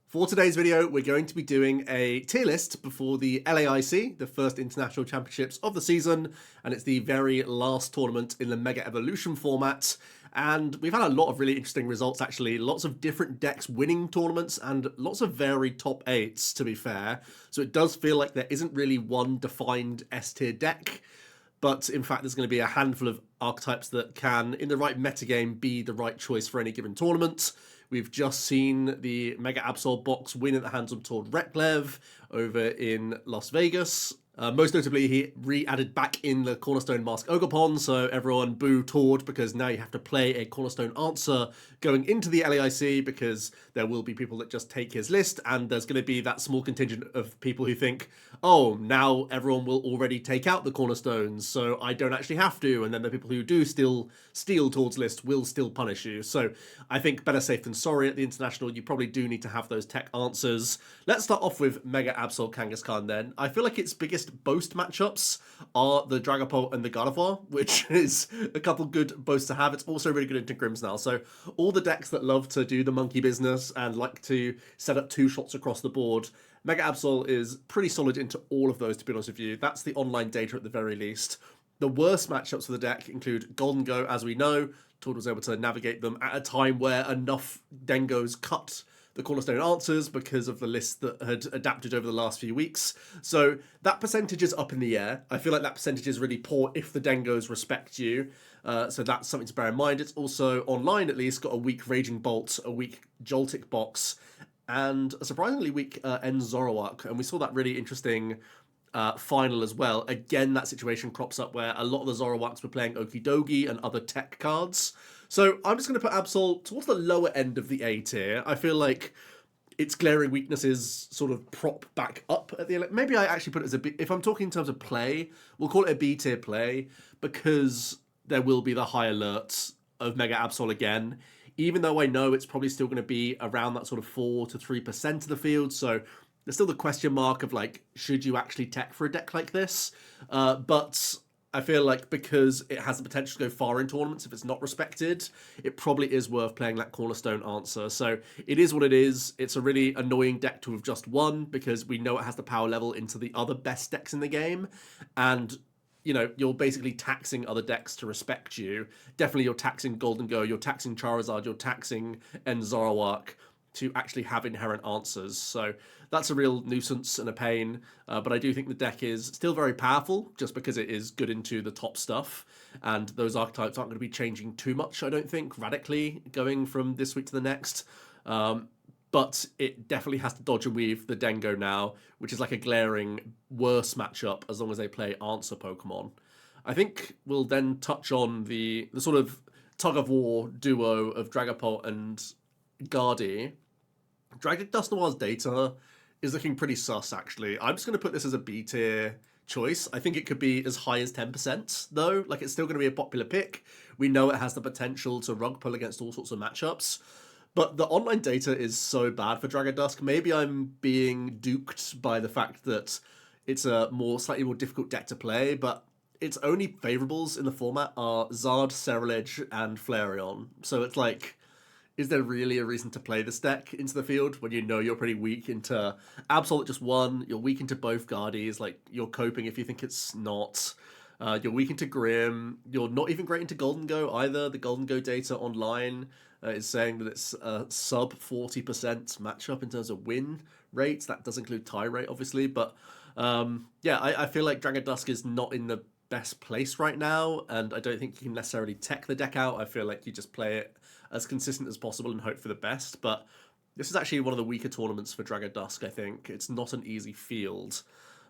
For today's video, we're going to be doing a tier list before the LAIC, the first international championships of the season, and it's the very last tournament in the Mega Evolution format. And we've had a lot of really interesting results, actually. Lots of different decks winning tournaments and lots of varied top 8s, to be fair. So it does feel like there isn't really one defined S-tier deck. But in fact, there's going to be a handful of archetypes that can, in the right metagame, be the right choice for any given tournament. We've just seen the Mega Absol box win at the hands of Tord Reklev over in Las Vegas. Most notably, he re-added back in the Cornerstone Mask Ogopon, so everyone boo Tord because now you have to play a Cornerstone answer going into the LAIC because there will be people that just take his list, and there's going to be that small contingent of people who think, oh, now everyone will already take out the Cornerstones, so I don't actually have to, and then the people who do still steal Tord's list will still punish you. So I think better safe than sorry at the International. You probably do need to have those tech answers. Let's start off with Mega Absol Kangaskhan then. I feel like its biggest boast matchups are the Dragapult and the Gardevoir, which is a couple good boasts to have. It's also really good into Grimmsnarl. So all the decks that love to do the monkey business and like to set up two shots across the board, Mega Absol is pretty solid into all of those, to be honest with you. That's the online data at the very least. The worst matchups for the deck include Golden Go, as we know. Tord was able to navigate them at a time where enough Dengos cut the Cornerstone answers because of the list that had adapted over the last few weeks. So that percentage is up in the air. I feel like that percentage is really poor if the Dengos respect you. So that's something to bear in mind. It's also online at least got a weak Raging Bolt, a weak Joltik box, and a surprisingly weak End Zoroark. And we saw that really interesting final as well. Again, that situation crops up where a lot of the Zoroarks were playing Okidogi and other tech cards. So I'm just going to put Absol towards the lower end of the A tier. I feel like its glaring weaknesses sort of prop back up at the... Maybe I actually put it as a B... If I'm talking in terms of play, we'll call it a B tier play because there will be the high alerts of Mega Absol again, even though I know it's probably still going to be around that sort of 4 to 3% of the field. So there's still the question mark of, like, should you actually tech for a deck like this? But I feel like because it has the potential to go far in tournaments if it's not respected, it probably is worth playing that Cornerstone answer. So it is what it is. It's a really annoying deck to have just won because we know it has the power level into the other best decks in the game. And, you know, you're basically taxing other decks to respect you. Definitely you're taxing Golden Go, you're taxing Charizard, you're taxing End Zoroark to actually have inherent answers. So that's a real nuisance and a pain, but I do think the deck is still very powerful just because it is good into the top stuff, and those archetypes aren't going to be changing too much, I don't think, radically going from this week to the next. But it definitely has to dodge and weave the Dengo now, which is like a glaring worse matchup as long as they play answer Pokemon. I think we'll then touch on the sort of tug-of-war duo of Dragapult and Guardy. Dragon Dust Noir's data is looking pretty sus, actually. I'm just going to put this as a B tier choice. I think it could be as high as 10%, though. Like, it's still going to be a popular pick. We know it has the potential to rug pull against all sorts of matchups. But the online data is so bad for Dragon Dusk. Maybe I'm being duped by the fact that it's a slightly more difficult deck to play, but its only favorables in the format are Zard, Ceruledge, and Flareon. So it's like, is there really a reason to play this deck into the field when you know you're pretty weak into Absol that just won, you're weak into both Guardies, like, you're coping if you think it's not. You're weak into Grim, you're not even great into Golden Go either. The Golden Go data online is saying that it's a sub 40% matchup in terms of win rates. That does include tie rate, obviously, but yeah, I feel like Dragon Dusk is not in the best place right now, and I don't think you can necessarily tech the deck out. I feel like you just play it as consistent as possible and hope for the best, but this is actually one of the weaker tournaments for Dragon Dusk, I think. It's not an easy field.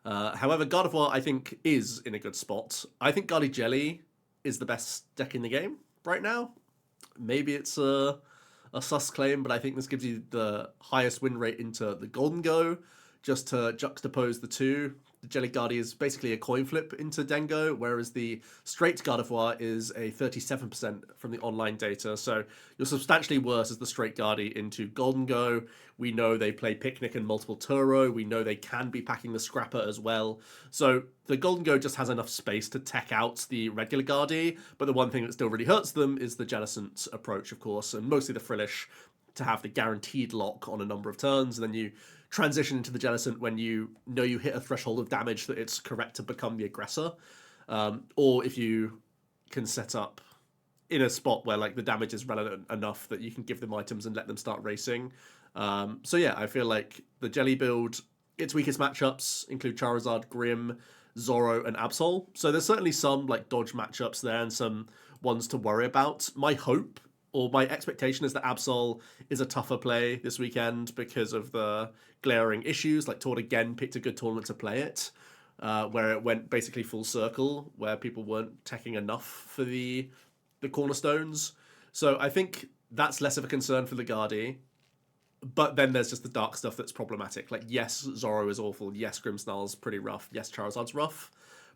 However, Gardevoir, I think, is in a good spot. I think Gardy Jelly is the best deck in the game right now. Maybe it's a sus claim, but I think this gives you the highest win rate into the Golden Go, just to juxtapose the two. The Jelly Guardi is basically a coin flip into Dengo, whereas the straight Gardevoir is a 37% from the online data. So you're substantially worse as the straight Guardi into Golden Go. We know they play Picnic and multiple Turo. We know they can be packing the Scrapper as well. So the Golden Go just has enough space to tech out the regular Guardi, but the one thing that still really hurts them is the Jellicent approach, of course, and mostly the Frillish to have the guaranteed lock on a number of turns, and then you transition into the Jellicent when you know you hit a threshold of damage that it's correct to become the aggressor. Or if you can set up in a spot where like the damage is relevant enough that you can give them items and let them start racing. So yeah, I feel like the Jelly build, its weakest matchups include Charizard, Grim, Zoro, and Absol. So there's certainly some like dodge matchups there and some ones to worry about. My hope or my expectation is that Absol is a tougher play this weekend because of the glaring issues. Like Tord again picked a good tournament to play it, where it went basically full circle, where people weren't teching enough for the cornerstones. So I think that's less of a concern for the Guardi. But then there's just the dark stuff that's problematic. Like, yes, Zoro is awful. Yes, Grimmsnarl's pretty rough. Yes, Charizard's rough.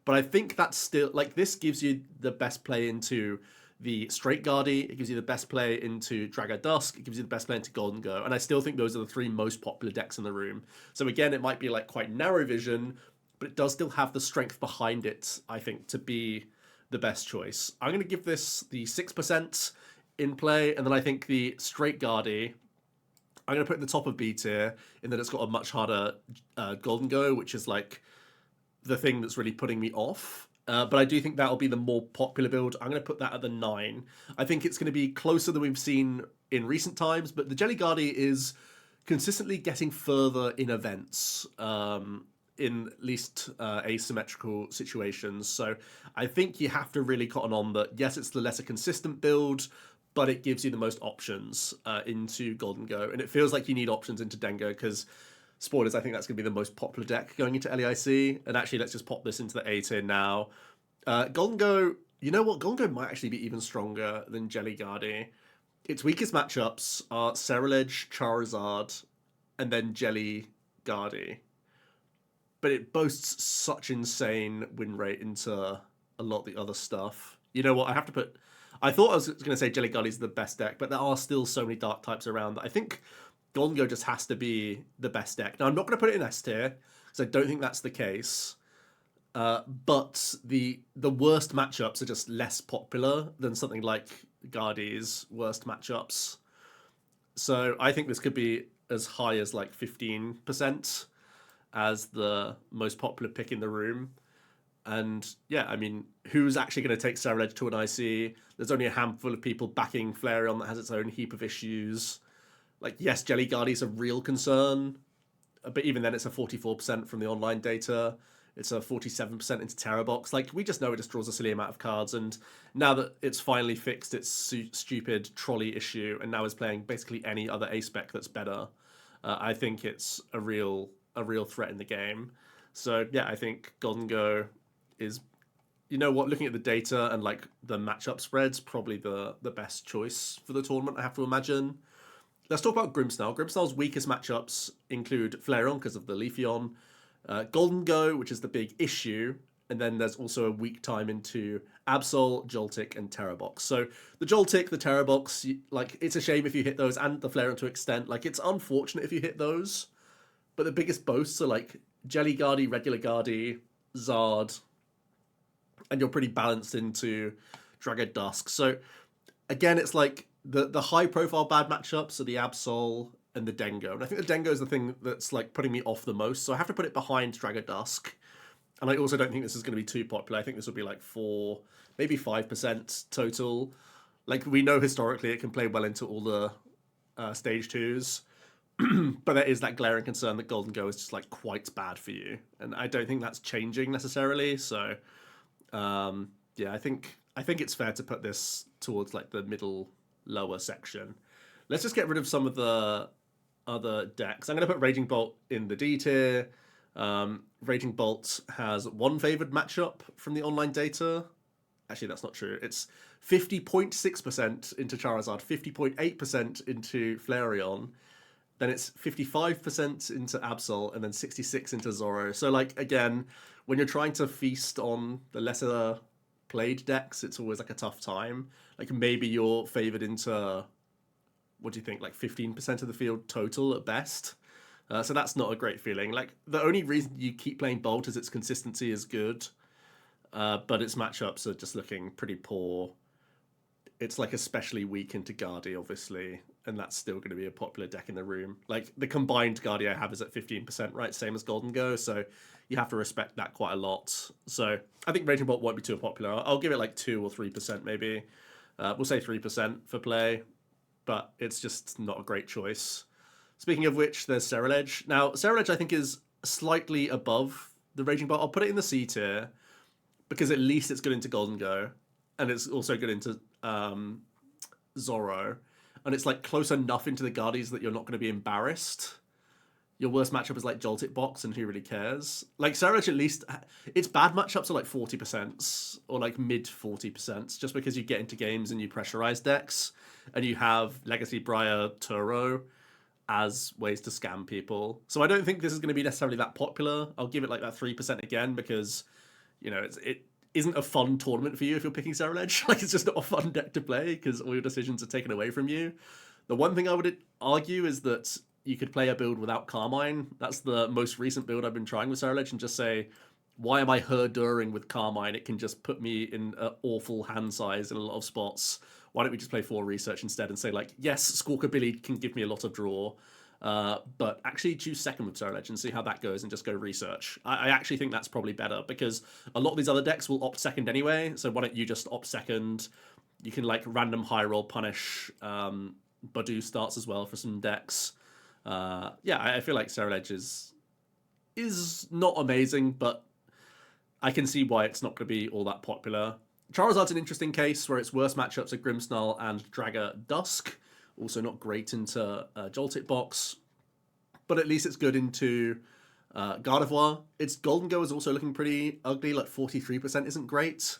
But I think that's still, like, this gives you the best play into the straight Guardi. It gives you the best play into Draga Dusk. It gives you the best play into Golden Go. And I still think those are the three most popular decks in the room. So again, it might be, like, quite narrow vision, but it does still have the strength behind it, I think, to be the best choice. I'm going to give this the 6% in play. And then I think the straight Guardi, I'm going to put it at the top of B tier in that it's got a much harder Golden Go, which is like the thing that's really putting me off. But I do think that'll be the more popular build. I'm going to put that at the 9. I think it's going to be closer than we've seen in recent times, but the Jelly Guardi is consistently getting further in events, in at least asymmetrical situations. So I think you have to really cotton on that, yes, it's the lesser consistent build, but it gives you the most options into Golden Go. And it feels like you need options into Dengo because, spoilers, I think that's going to be the most popular deck going into LAIC. And actually, let's just pop this into the A tier now. Golden Go, you know what? Golden Go might actually be even stronger than Jelly Guardi. Its weakest matchups are Ceruledge, Charizard, and then Jelly Guardi. But it boasts such insane win rate into a lot of the other stuff. You know what? I have to put... I thought I was going to say Jelly Guardi is the best deck, but there are still so many dark types around that I think Golden Go just has to be the best deck. Now, I'm not going to put it in S tier, because I don't think that's the case. But the worst matchups are just less popular than something like Guardi's worst matchups. So I think this could be as high as like 15% as the most popular pick in the room. And yeah, I mean, who's actually going to take Ceruledge to an IC? There's only a handful of people backing Flareon that has its own heap of issues. Like, yes, Jelly Guardi's a real concern, but even then it's a 44% from the online data. It's a 47% into Terrabox. Like, we just know it just draws a silly amount of cards, and now that it's finally fixed its stupid trolley issue and now is playing basically any other A-spec that's better, I think it's a real threat in the game. So yeah, I think Golden Go is, you know what, looking at the data and like the matchup spreads, probably the best choice for the tournament, I have to imagine. Let's talk about Grimmsnarl. Grimmsnarl's weakest matchups include Flareon because of the Leafeon, Golden Go, which is the big issue, and then there's also a weak time into Absol, Joltik, and Terrabox. So the Joltik, the Terrabox, like, it's a shame if you hit those, and the Flareon to extent. Like, it's unfortunate if you hit those, but the biggest boasts are like Jelly Guardi, regular Guardi, Zard, and you're pretty balanced into Draga Dusk. So again, it's like the high profile bad matchups are the Absol and the Dengo. And I think the Dengo is the thing that's like putting me off the most. So I have to put it behind Draga Dusk. And I also don't think this is going to be too popular. I think this will be like 4, maybe 5% total. Like, we know historically it can play well into all the stage 2s. But there is that glaring concern that Golden Go is just like quite bad for you. And I don't think that's changing necessarily. So yeah, I think it's fair to put this towards like the middle lower section. Let's just get rid of some of the other decks. I'm going to put Raging Bolt in the D tier. Raging Bolt has one favored matchup from the online data. Actually, that's not true. It's 50.6% into Charizard, 50.8% into Flareon. Then it's 55% into Absol, and then 66% into Zoro. So, like, again, when you're trying to feast on the lesser played decks, it's always like a tough time. Like, maybe you're favored into, what do you think, like 15% of the field total at best. So that's not a great feeling. Like, the only reason you keep playing Bolt is its consistency is good, but its matchups are just looking pretty poor. It's like especially weak into Guardi, obviously. and that's still going to be a popular deck in the room. Like, the combined Guardia I have is at 15%, right? Same as Golden Go, so you have to respect that quite a lot. So I think Raging Bolt won't be too popular. I'll give it like 2 or 3% maybe. We'll say 3% for play, but it's just not a great choice. Speaking of which, there's Ceruledge. Now, Ceruledge I think is slightly above the Raging Bolt. I'll put it in the C tier because at least it's good into Golden Go, and it's also good into Zorro, and it's like close enough into the Guardies that you're not going to be embarrassed. Your worst matchup is like Joltik Box, and who really cares? Like, Ceruledge, at least, its bad matchups are like 40% or like mid 40%, just because you get into games and you pressurize decks, and you have Legacy Briar Turo as ways to scam people. So I don't think this is going to be necessarily that popular. I'll give it like that 3% again because, you know, it isn't a fun tournament for you if you're picking Ceruledge. Like, it's just not a fun deck to play because all your decisions are taken away from you. The one thing I would argue is that you could play a build without Carmine. That's the most recent build I've been trying with Ceruledge, and just say, why am I herduring with Carmine? It can just put me in an awful hand size in a lot of spots. Why don't we just play 4 research instead and say, like, yes, Squawkabilly can give me a lot of draw, but actually choose second with Ceruledge and see how that goes and just go research. I actually think that's probably better because a lot of these other decks will opt second anyway, so why don't you just opt second? You can, like, random high roll punish. Badu starts as well for some decks. Yeah, I feel like Ceruledge is not amazing, but I can see why it's not going to be all that popular. Charizard's an interesting case where its worst matchups are Grimmsnarl and Dragger Dusk. Also not great into Joltik Box, but at least it's good into Gardevoir. Its Golden Go is also looking pretty ugly, like 43% isn't great.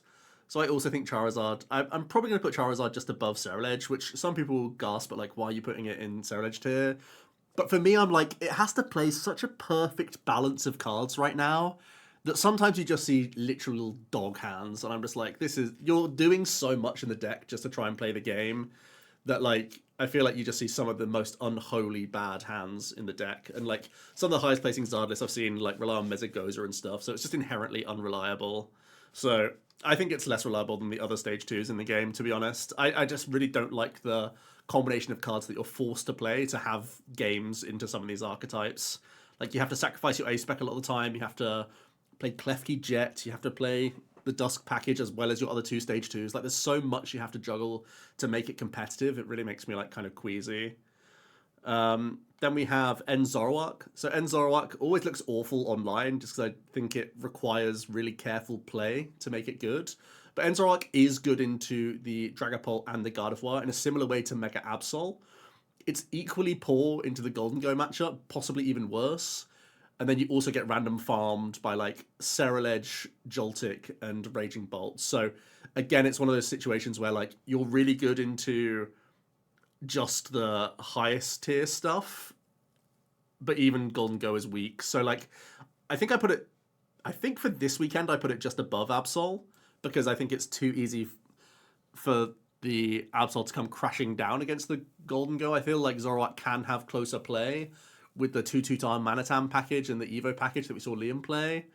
So I also think Charizard, I'm probably going to put Charizard just above Ceruledge, which some people will gasp at, like, why are you putting it in Ceruledge tier? But for me, I'm like, it has to play such a perfect balance of cards right now that sometimes you just see literal dog hands, and I'm just like, you're doing so much in the deck just to try and play the game that, like, I feel like you just see some of the most unholy bad hands in the deck, and like some of the highest placing Zardos I've seen like rely on Mesagoza and stuff, so it's just inherently unreliable. So I think it's less reliable than the other stage 2s in the game, to be honest. I just really don't like the combination of cards that you're forced to play to have games into some of these archetypes. Like, you have to sacrifice your A-Spec a lot of the time, you have to play Klefki Jet, you have to play the Dusk package as well as your other 2 stage 2s. Like, there's so much you have to juggle to make it competitive. It really makes me, like, kind of queasy. Then we have N-Zoroark. So N-Zoroark always looks awful online just because I think it requires really careful play to make it good. But N-Zoroark is good into the Dragapult and the Gardevoir in a similar way to Mega Absol. It's equally poor into the Golden Go matchup, possibly even worse. And then you also get random farmed by, like, Ceruledge, Joltik, and Raging Bolt. So, again, it's one of those situations where, like, you're really good into just the highest tier stuff, but even Golden Go is weak. So, like, I think for this weekend I put it just above Absol, because I think it's too easy for the Absol to come crashing down against the Golden Go. I feel like Zoroark can have closer play with the 2/2 Manitam package and the Evo package that we saw Liam play.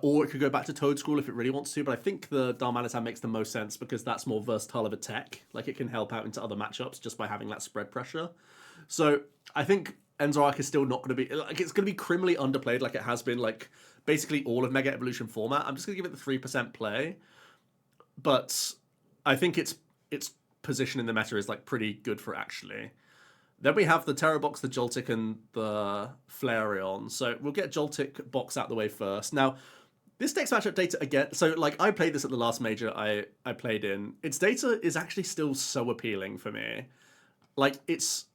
Or it could go back to Toadscroll if it really wants to, but I think the Darmanitan makes the most sense because that's more versatile of a tech. Like, it can help out into other matchups just by having that spread pressure. So I think N-Zoroark is still not going to be... like, it's going to be criminally underplayed like it has been, like, basically all of Mega Evolution format. I'm just going to give it the 3% play. But I think its position in the meta is, like, pretty good for it, actually. Then we have the Terra Box, the Joltik, and the Flareon. So we'll get Joltik Box out the way first. Now, this deck's matchup data, again... so, like, I played this at the last major I played in. Its data is actually still so appealing for me. Like, it's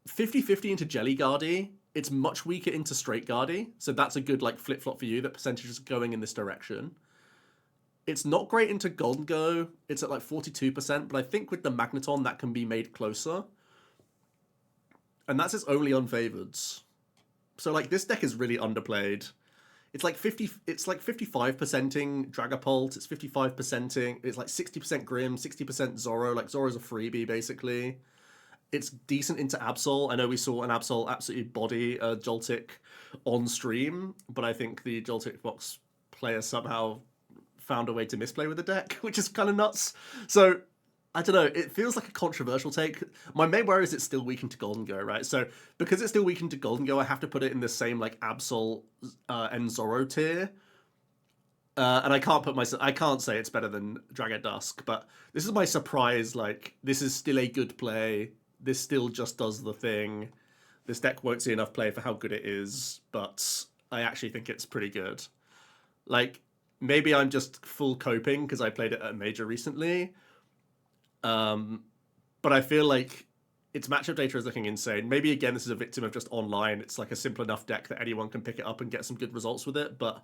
50-50 into Jelly Guardy. It's much weaker into Straight Guardy. So that's a good, like, flip-flop for you. That percentage is going in this direction. It's not great into Golden Go. It's at, like, 42%. But I think with the Magneton, that can be made closer. And that's its only unfavored. So, like, this deck is really underplayed. It's like 55%ing Dragapult, it's 55%ing, it's like 60% Grim, 60% Zorro. Like, Zorro's a freebie, basically. It's decent into Absol. I know we saw an Absol absolutely body Joltik on stream, but I think the Joltik Box player somehow found a way to misplay with the deck, which is kind of nuts. So I don't know. It feels like a controversial take. My main worry is it's still weakened to Golden Go, right? So because it's still weakened to Golden Go, I have to put it in the same like Absol and Zoro tier. And I can't say it's better than Dragon Dusk, but this is my surprise. Like, this is still a good play. This still just does the thing. This deck won't see enough play for how good it is, but I actually think it's pretty good. Like, maybe I'm just full coping because I played it at a major recently. But I feel like its matchup data is looking insane. Maybe again, this is a victim of just online. It's like a simple enough deck that anyone can pick it up and get some good results with it. But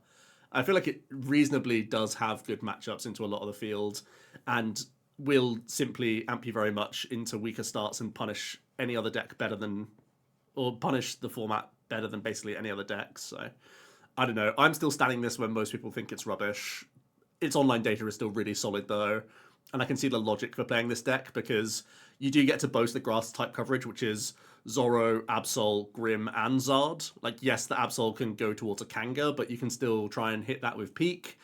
I feel like it reasonably does have good matchups into a lot of the field, and will simply amp you very much into weaker starts and punish any other deck better than, or punish the format better than basically any other deck. So I don't know. I'm still standing this when most people think it's rubbish. Its online data is still really solid though, and I can see the logic for playing this deck because you do get to boast the grass type coverage, which is Zoro, Absol, Grim, and Zard. Like, yes, the Absol can go towards a Kanga, but you can still try and hit that with Peak.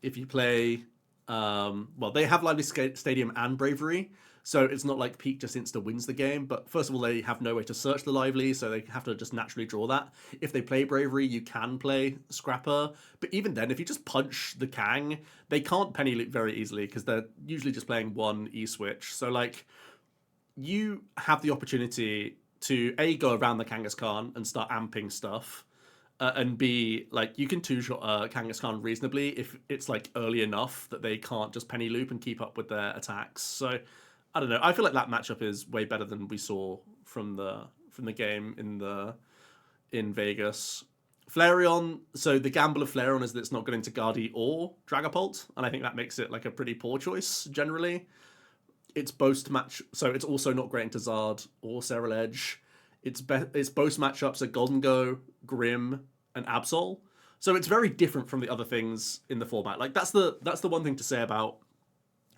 If you play, well, they have Lively Stadium and Bravery, so it's not like Peak just insta wins the game. But first of all, they have no way to search the Lively, so they have to just naturally draw that. If they play Bravery, you can play Scrapper, but even then, if you just punch the Kang, they can't penny loop very easily because they're usually just playing one E-switch. So like, you have the opportunity to A, go around the Kangaskhan and start amping stuff, and B, like, you can two-shot Kangaskhan reasonably if it's like early enough that they can't just penny loop and keep up with their attacks. So I don't know. I feel like that matchup is way better than we saw from the game in Vegas. Flareon, so the gamble of Flareon is that it's not going to Guardy or Dragapult, and I think that makes it like a pretty poor choice generally. Its boast match, so it's also not great into Zard or Ceruledge. Its boast matchups are Golden Go, Grim, and Absol. So it's very different from the other things in the format. Like, that's the one thing to say about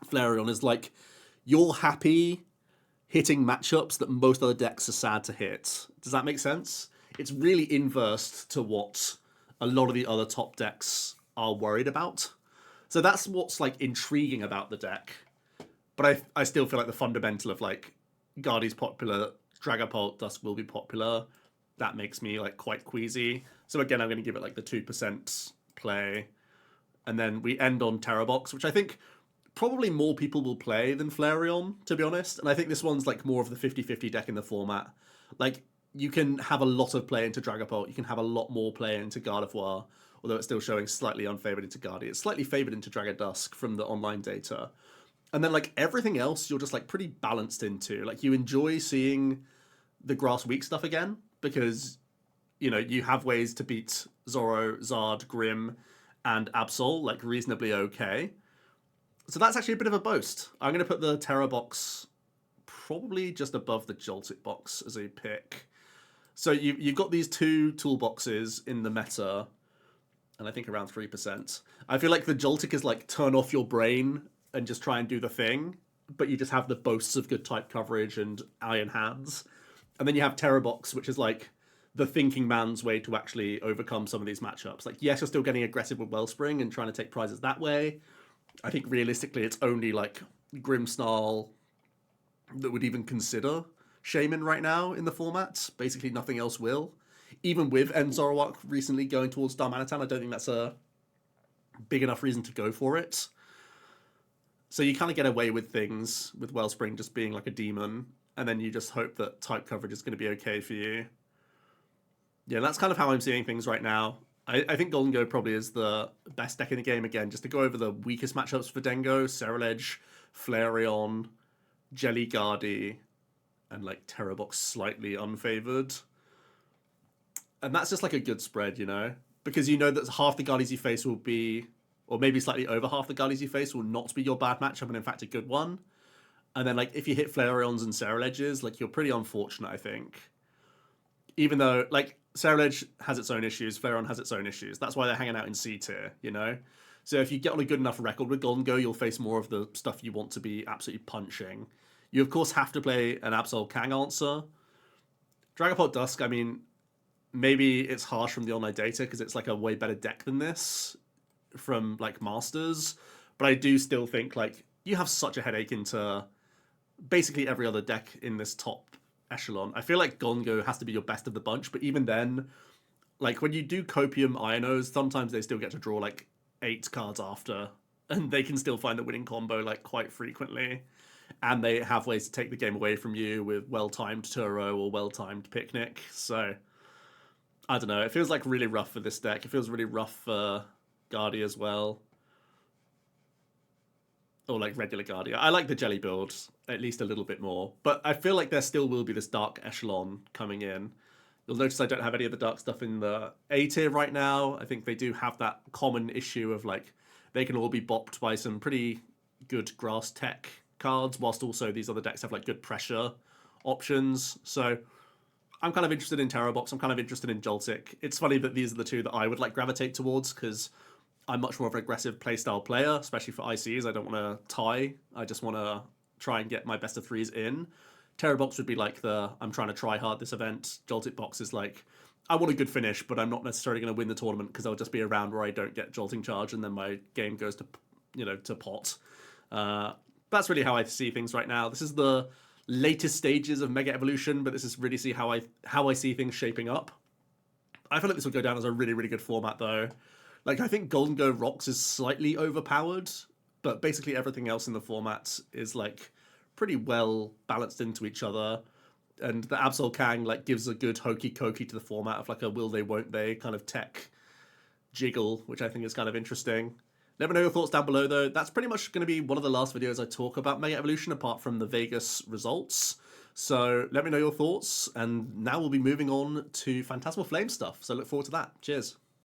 Flareon is like, you're happy hitting matchups that most other decks are sad to hit. Does that make sense? It's really inverse to what a lot of the other top decks are worried about. So that's what's like intriguing about the deck. But I still feel like the fundamental of like, Guardy's popular, Dragapult, Dusk will be popular, that makes me like quite queasy. So again, I'm going to give it like the 2% play. And then we end on Terrabox, which I think probably more people will play than Flareon, to be honest. And I think this one's like more of the 50-50 deck in the format. Like, you can have a lot of play into Dragapult, you can have a lot more play into Gardevoir, although it's still showing slightly unfavored into Guardy. It's slightly favored into Dragon Dusk from the online data. And then like everything else, you're just like pretty balanced into. Like, you enjoy seeing the grass weak stuff again because, you know, you have ways to beat Zoro, Zard, Grim, and Absol like reasonably okay. So that's actually a bit of a boast. I'm going to put the Terra box probably just above the Joltik box as a pick. So you've got these two toolboxes in the meta, and I think around 3%. I feel like the Joltik is like turn off your brain and just try and do the thing, but you just have the boasts of good type coverage and iron hands. And then you have Terra box, which is like the thinking man's way to actually overcome some of these matchups. Like, yes, you're still getting aggressive with Wellspring and trying to take prizes that way. I think realistically, it's only like Grimmsnarl that would even consider Shaman right now in the format. Basically, nothing else will. Even with Enzorowak recently going towards Darmanitan, I don't think that's a big enough reason to go for it. So you kind of get away with things with Wellspring just being like a demon, and then you just hope that type coverage is going to be okay for you. Yeah, that's kind of how I'm seeing things right now. I think Golden Go probably is the best deck in the game again. Just to go over the weakest matchups for Dengo: Ceruledge, Flareon, Jelly Guardy, and like Terrabox slightly unfavored. And that's just like a good spread, you know? Because you know that half the Guardies you face will be, or maybe slightly over half the Guardies you face will not be your bad matchup, and in fact a good one. And then like if you hit Flareons and Ceruledges, like you're pretty unfortunate, I think. Even though like Ceruledge has its own issues, Flareon has its own issues. That's why they're hanging out in C tier, you know? So if you get on a good enough record with Golden Go, you'll face more of the stuff you want to be absolutely punching. You of course have to play an Absol Kang answer. Dragapult Dusk, I mean, maybe it's harsh from the online data because it's like a way better deck than this from like Masters, but I do still think like you have such a headache into basically every other deck in this top echelon. I feel like Gongo has to be your best of the bunch, but even then, like when you do Copium Ionos, sometimes they still get to draw like 8 cards after, and they can still find the winning combo like quite frequently. And they have ways to take the game away from you with well-timed Turo or well-timed Picnic. So I don't know. It feels like really rough for this deck. It feels really rough for Guardia as well. Or like regular Guardia. I like the Jelly build at least a little bit more. But I feel like there still will be this Dark Echelon coming in. You'll notice I don't have any of the dark stuff in the A tier right now. I think they do have that common issue of like they can all be bopped by some pretty good grass tech cards, whilst also these other decks have like good pressure options. So I'm kind of interested in Terror Box. I'm kind of interested in Joltik. It's funny that these are the two that I would like gravitate towards because I'm much more of an aggressive playstyle player, especially for ICs. I don't want to tie. I just want to try and get my best of threes in. Terror Box would be like the I'm trying to try hard this event. Joltik Box is like I want a good finish, but I'm not necessarily going to win the tournament because I'll just be a round where I don't get Jolting Charge and then my game goes to to pot. That's really how I see things right now. This is the latest stages of Mega Evolution, but this is really see how I see things shaping up. I feel like this will go down as a really, really good format though. Like I think Golden Go Rocks is slightly overpowered, but basically everything else in the format is like pretty well balanced into each other. And the Absol Kang like gives a good hokey cokey to the format of like a will they won't they kind of tech jiggle, which I think is kind of interesting. Let me know your thoughts down below, though. That's pretty much going to be one of the last videos I talk about Mega Evolution, apart from the Vegas results. So let me know your thoughts, and now we'll be moving on to Phantasmal Flame stuff. So look forward to that. Cheers.